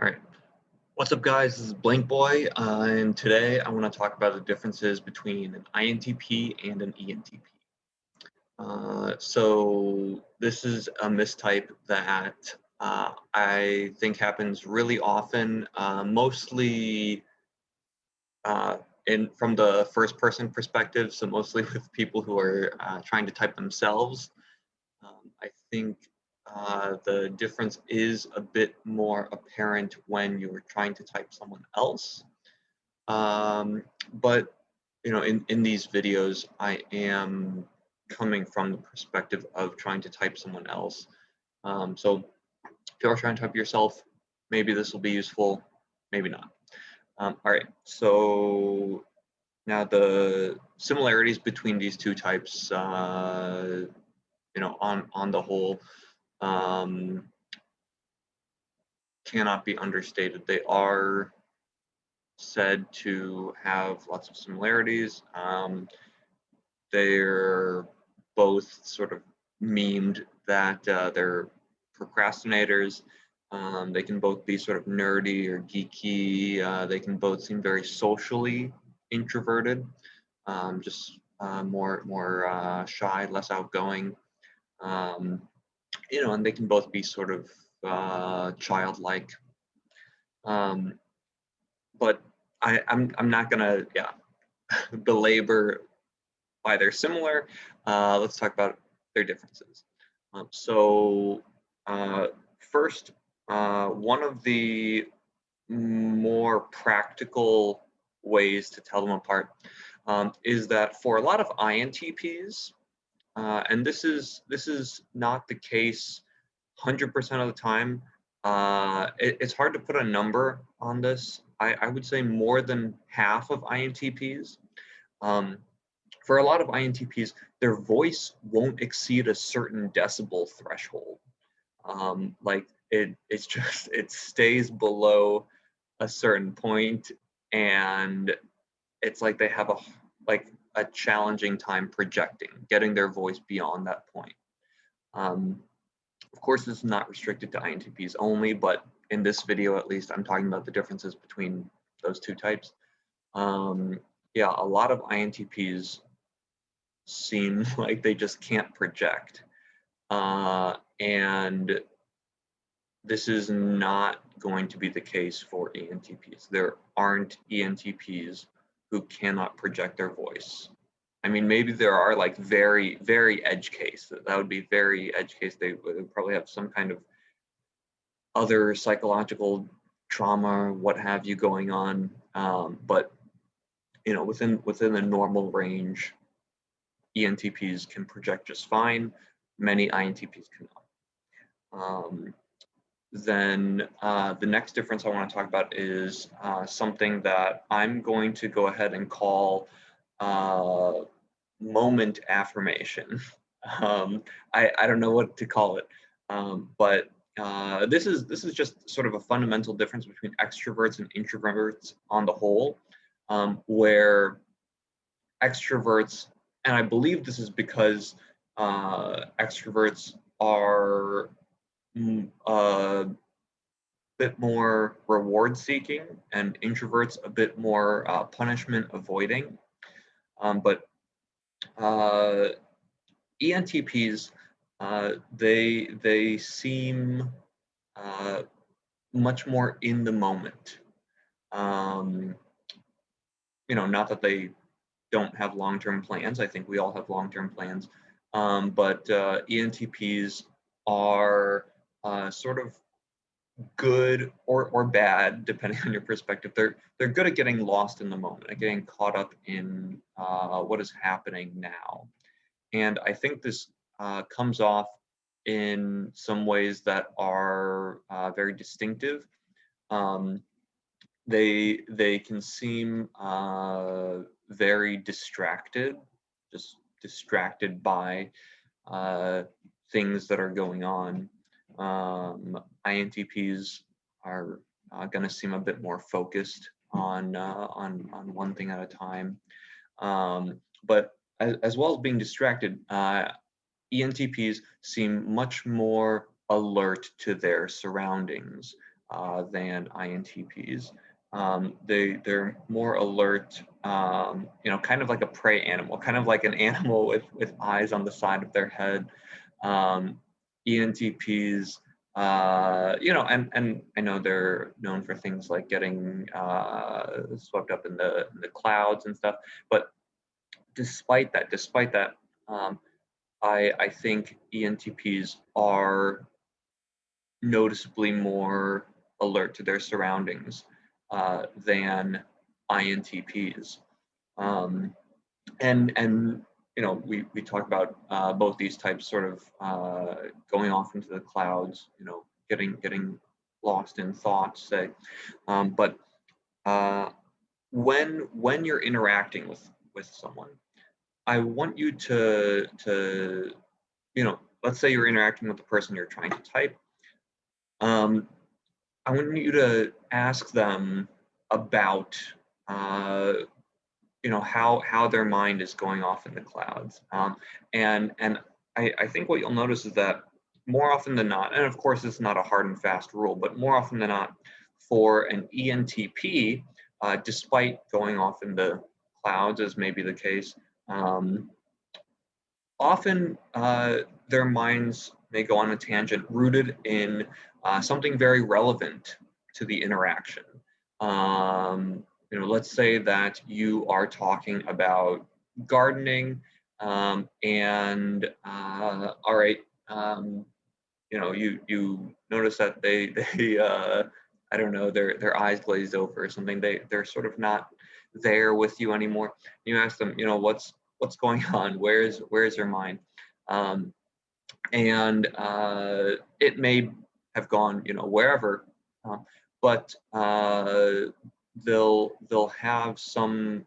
All right. What's up, guys? This is Blank Boy, and today I want to talk about the differences between an INTP and an ENTP. So this is a mistype that I think happens really often, mostly uh, in from the first person perspective. So mostly with people who are trying to type themselves. I think the difference is a bit more apparent when you're trying to type someone else. But in these videos, I am coming from the perspective of trying to type someone else. So if you are trying to type yourself, maybe this will be useful, maybe not. All right, so now the similarities between these two types, on the whole, um, cannot be understated. They are said to have lots of similarities. They're both sort of memed that they're procrastinators. They can both be sort of nerdy or geeky. They can both seem very socially introverted, just more shy, less outgoing. Um, and they can both be sort of childlike. Um, but I'm not gonna belabor why they're similar. Let's talk about their differences. So first, one of the more practical ways to tell them apart is that for a lot of INTPs, and this is not the case 100% of the time. It's hard to put a number on this. I would say more than half of INTPs. Um, for a lot of INTPs, their voice won't exceed a certain decibel threshold. It's just it stays below a certain point, and it's like they have a challenging time projecting, getting their voice beyond that point. Um, of course, this is not restricted to INTPs only, but in this video, at least, I'm talking about the differences between those two types. Yeah, a lot of INTPs seem like they just can't project. And this is not going to be the case for ENTPs. There aren't ENTPs who cannot project their voice. I mean, maybe there are like very, very edge case. That would be very edge case. They would probably have some kind of other psychological trauma, what have you, going on. But within the normal range, ENTPs can project just fine. Many INTPs cannot. Then the next difference I want to talk about is something that I'm going to go ahead and call moment affirmation. I don't know what to call it, but this is just sort of a fundamental difference between extroverts and introverts on the whole, where extroverts, and I believe this is because extroverts are a bit more reward seeking and introverts a bit more punishment avoiding. But ENTPs, they seem much more in the moment. Um, not that they don't have long-term plans. I think we all have long-term plans. But ENTPs are sort of good or bad, depending on your perspective. They're good at getting lost in the moment, at getting caught up in what is happening now. And I think this comes off in some ways that are very distinctive. Um, they can seem very distracted, just distracted by things that are going on. INTPs are going to seem a bit more focused on one thing at a time. But as well as being distracted, ENTPs seem much more alert to their surroundings. than INTPs. They're more alert, kind of like a prey animal, kind of like an animal with eyes on the side of their head. Um, ENTPs, and I know they're known for things like getting swept up in the clouds and stuff. But despite that, um, I think ENTPs are noticeably more alert to their surroundings than INTPs. Um, and we talk about both these types sort of going off into the clouds, getting lost in thoughts, say. But uh, when you're interacting with someone, I want you to let's say you're interacting with the person you're trying to type. Um, I want you to ask them about uh, how their mind is going off in the clouds, and I think what you'll notice is that more often than not, and of course it's not a hard and fast rule, but more often than not, for an ENTP, despite going off in the clouds as may be the case, um, often their minds may go on a tangent rooted in something very relevant to the interaction. Let's say that you are talking about gardening, and all right, you notice that they I don't know, their eyes glazed over or something. They're sort of not there with you anymore. You ask them, what's going on? Where's your mind? Um, and it may have gone, wherever, uh, but they'll have some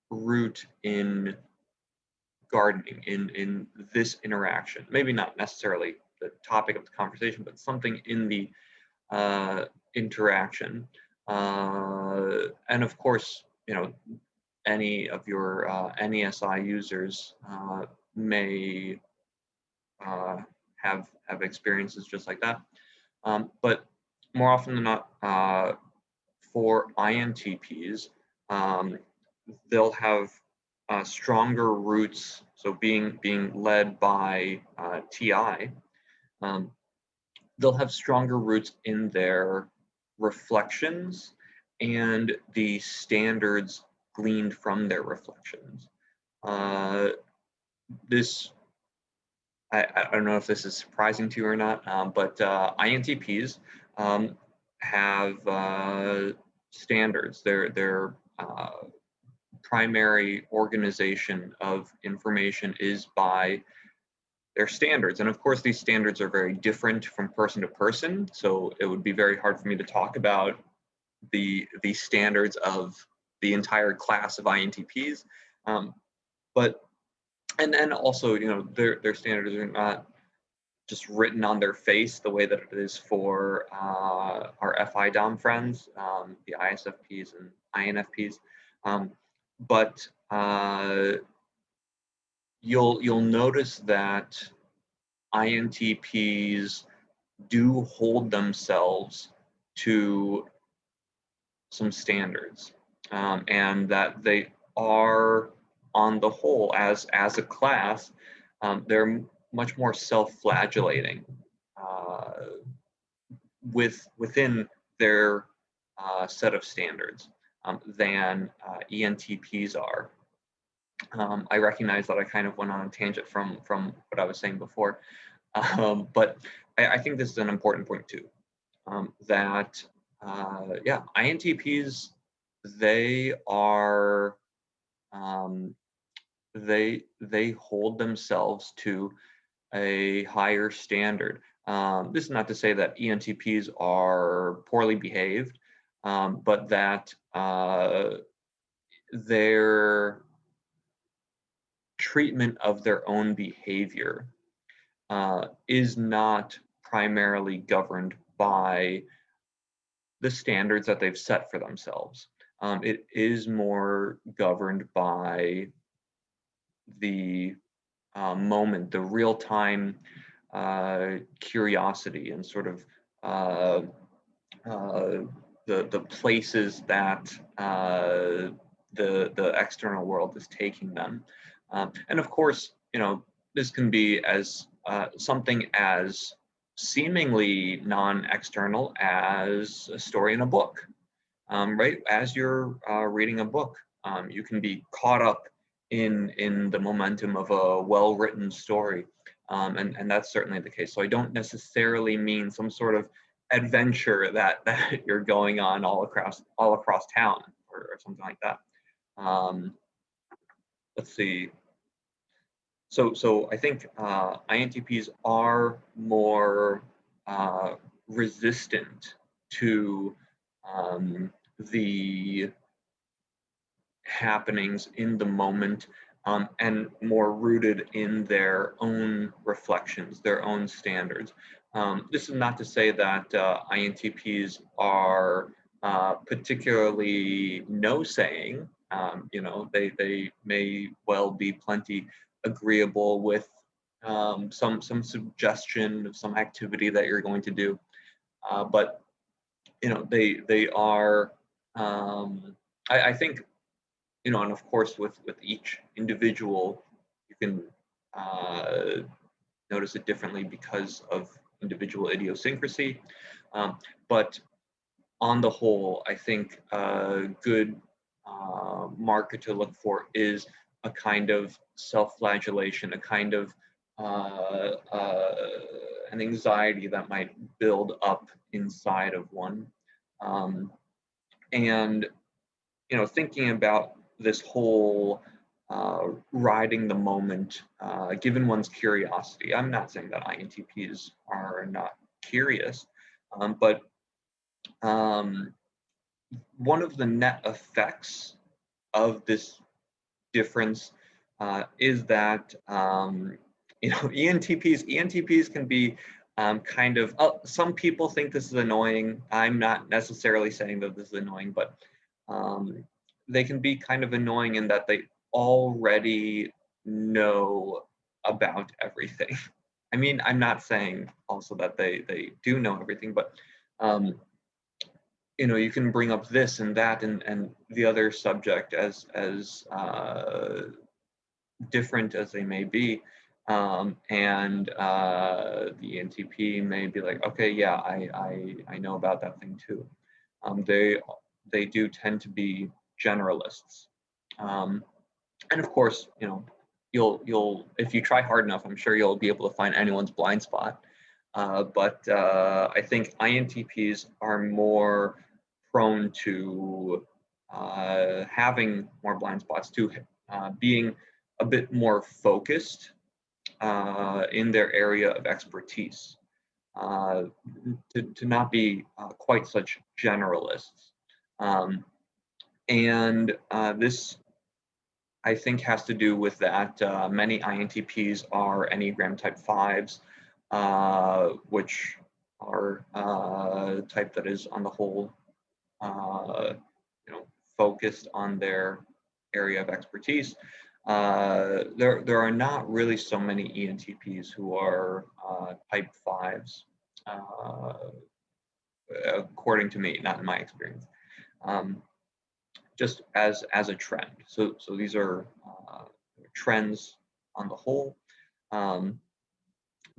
root in gardening, in this interaction. Maybe not necessarily the topic of the conversation, but something in the interaction. And of course, any of your NESI users may uh, have experiences just like that. But more often than not, for INTPs, um, they'll have stronger roots. So being led by TI, um, they'll have stronger roots in their reflections and the standards gleaned from their reflections. Uh, this I don't know if this is surprising to you or not, but INTPs have standards. Their primary organization of information is by their standards. And of course, these standards are very different from person to person. So it would be very hard for me to talk about the standards of the entire class of INTPs. But and then also, their standards are not just written on their face the way that it is for our FI-DOM friends, the ISFPs and INFPs. Um, but you'll notice that INTPs do hold themselves to some standards, and that they are, on the whole, as a class, they're much more self-flagellating uh, within their set of standards than ENTPs are. I recognize that I kind of went on a tangent from what I was saying before, but I think this is an important point too. That yeah, INTPs, they are they hold themselves to a higher standard. This is not to say that ENTPs are poorly behaved, but that their treatment of their own behavior is not primarily governed by the standards that they've set for themselves. It is more governed by the moment, the real time curiosity and sort of uh, the places that the external world is taking them. And of course, this can be as something as seemingly non-external as a story in a book, right? As you're reading a book, you can be caught up in the momentum of a well-written story, and that's certainly the case. So I don't necessarily mean some sort of adventure that you're going on all across town, or something like that. Um, let's see. So I think INTPs are more resistant to the happenings in the moment, and more rooted in their own reflections, their own standards. This is not to say that INTPs are particularly no-saying. They may well be plenty agreeable with some suggestion of some activity that you're going to do, but they are. I think, and of course with each individual, you can uh, notice it differently because of individual idiosyncrasy. But on the whole, I think a good marker to look for is a kind of self-flagellation, a kind of an anxiety that might build up inside of one. Um, and thinking about this whole riding the moment, given one's curiosity. I'm not saying that INTPs are not curious, but um, one of the net effects of this difference is that ENTPs can be kind of. Some people think this is annoying. I'm not necessarily saying that this is annoying, but um, they can be kind of annoying in that they already know about everything. I mean, I'm not saying also that they do know everything, but um, you can bring up this and that and the other subject as different as they may be, and the NTP may be like, okay, yeah, I know about that thing too. They do tend to be generalists, um, and of course, you'll if you try hard enough, I'm sure you'll be able to find anyone's blind spot. But I think INTPs are more prone to having more blind spots, to being a bit more focused in their area of expertise, uh, to not be quite such generalists. Um, and this, I think, has to do with that many INTPs are Enneagram type 5s, which are type that is on the whole uh, focused on their area of expertise. There are not really so many ENTPs who are type 5s, according to me, not in my experience. Um, just as a trend. So these are trends on the whole, um,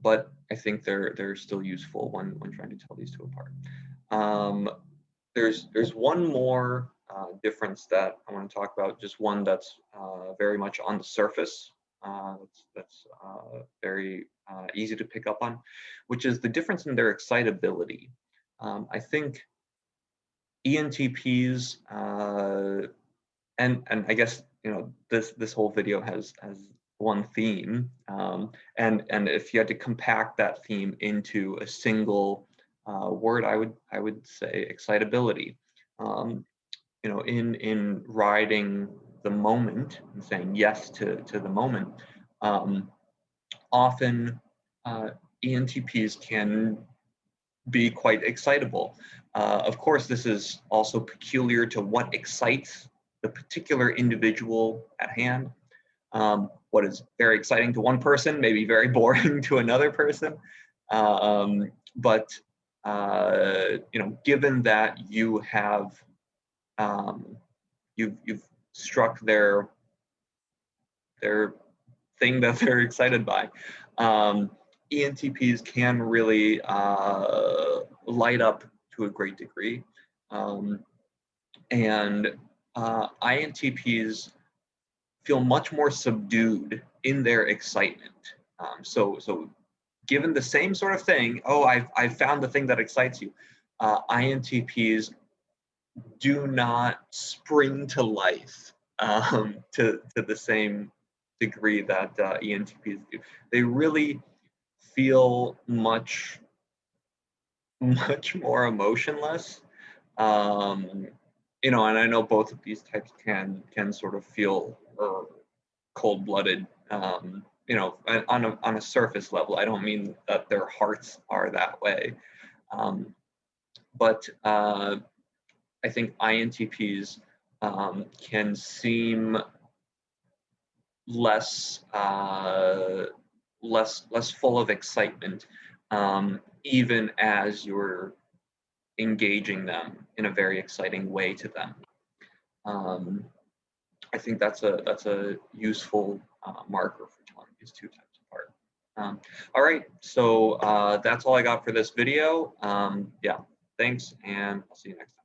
but I think they're still useful when trying to tell these two apart. Um, there's one more difference that I want to talk about, just one that's very much on the surface. That's very easy to pick up on, which is the difference in their excitability. I think ENTPs, and I guess this whole video has one theme, and if you had to compact that theme into a single word, I would say excitability. Um, in riding the moment and saying yes to the moment, um, often ENTPs can be quite excitable. Of course, this is also peculiar to what excites the particular individual at hand. What is very exciting to one person may be very boring to another person. But given that you have you've struck their thing that they're excited by. ENTPs can really light up to a great degree, and INTPs feel much more subdued in their excitement. So given the same sort of thing, oh, I've found the thing that excites you. INTPs do not spring to life to the same degree that ENTPs do. They really feel much more emotionless. Um, and I know both of these types can sort of feel cold-blooded. On a surface level. I don't mean that their hearts are that way, but I think INTPs can seem less full of excitement, even as you're engaging them in a very exciting way to them. I think that's a useful marker for telling these two types apart. All right, so that's all I got for this video. Yeah, thanks, and I'll see you next time.